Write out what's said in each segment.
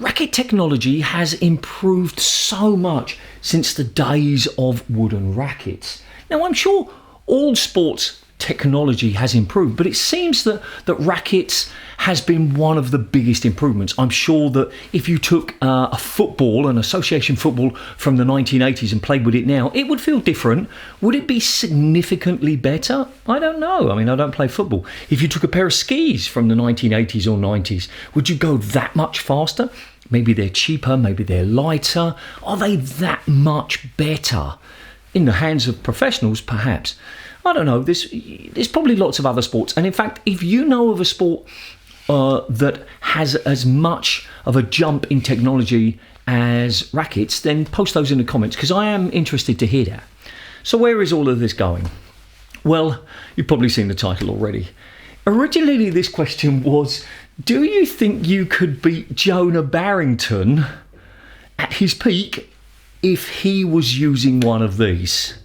racket technology has improved so much since the days of wooden rackets. Now, I'm sure all sports technology has improved, but it seems that rackets has been one of the biggest improvements. I'm sure that if you took a football, an association football from the 1980s and played with it now, it would feel different. Would it be significantly better? I don't know. I mean, I don't play football. If you took a pair of skis from the 1980s or 90s, would you go that much faster? Maybe they're cheaper, maybe they're lighter. Are they that much better? In the hands of professionals, perhaps. I don't know. There's probably lots of other sports. And in fact, if you know of a sport that has as much of a jump in technology as rackets, then post those in the comments, because I am interested to hear that. So where is all of this going? Well, you've probably seen the title already. Originally, this question was, do you think you could beat Jonah Barrington at his peak if he was using one of these?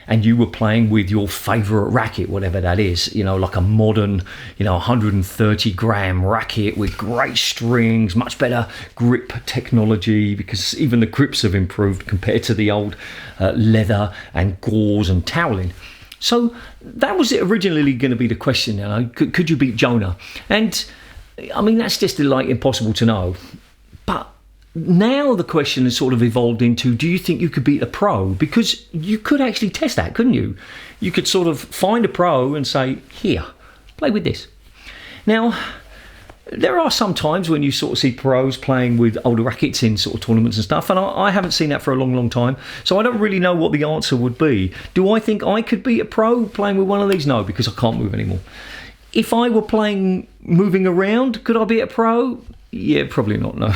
And you were playing with your favourite racket, whatever that is, like a modern, 130 gram racket with great strings, much better grip technology, because even the grips have improved compared to the old leather and gauze and toweling. So that was originally going to be the question, could you beat Jonah? And I mean, that's just impossible to know. But now the question has sort of evolved into, do you think you could beat a pro? Because you could actually test that, couldn't you? You could sort of find a pro and say, here, play with this. Now, there are some times when you sort of see pros playing with older rackets in sort of tournaments and stuff, and I haven't seen that for a long, long time, so I don't really know what the answer would be. Do I think I could beat a pro playing with one of these? No, because I can't move anymore. If I were moving around, could I beat a pro? Yeah, probably not, no.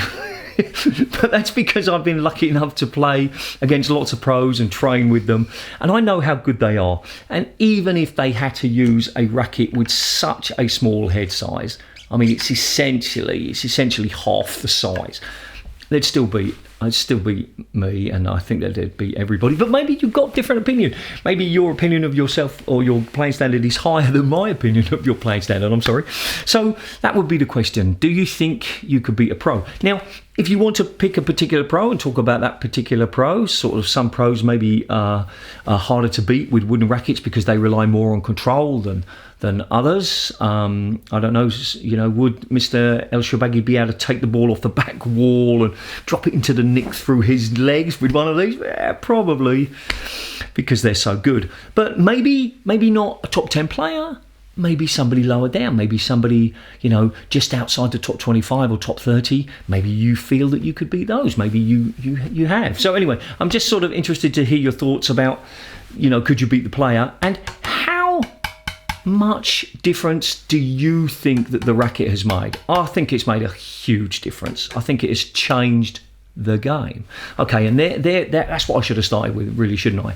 But that's because I've been lucky enough to play against lots of pros and train with them, and I know how good they are. And even if they had to use a racket with such a small head size, I mean, it's essentially half the size, I'd still beat me, and I think that they'd beat everybody. But maybe you've got a different opinion. Maybe your opinion of yourself or your playing standard is higher than my opinion of your playing standard. I'm sorry. So that would be the question. Do you think you could beat a pro? Now, if you want to pick a particular pro and talk about that particular pro, sort of some pros maybe are harder to beat with wooden rackets because they rely more on control than others. I don't know, would Mr. El Shorbagy be able to take the ball off the back wall and drop it into the nick through his legs with one of these? Yeah, probably, because they're so good. But maybe not a top 10 player. Maybe somebody lower down, maybe somebody, just outside the top 25 or top 30. Maybe you feel that you could beat those. Maybe you have. So anyway, I'm just sort of interested to hear your thoughts about, could you beat the player? And how much difference do you think that the racket has made? I think it's made a huge difference. I think it has changed the game. Okay, and that's what I should have started with, really, shouldn't I?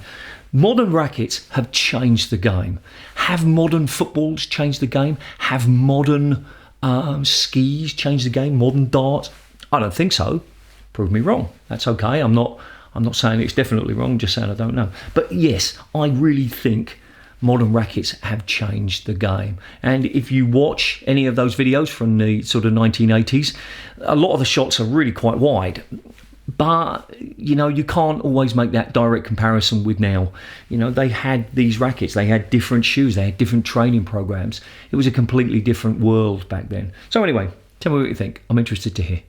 Modern rackets have changed the game. Have modern footballs changed the game? Have modern skis changed the game? Modern darts? I don't think so. Prove me wrong. That's okay. I'm not saying it's definitely wrong, just saying I don't know. But yes, I really think modern rackets have changed the game. And if you watch any of those videos from the sort of 1980s, a lot of the shots are really quite wide. But, you can't always make that direct comparison with now. They had these rackets, they had different shoes, they had different training programs. It was a completely different world back then. So anyway, tell me what you think. I'm interested to hear.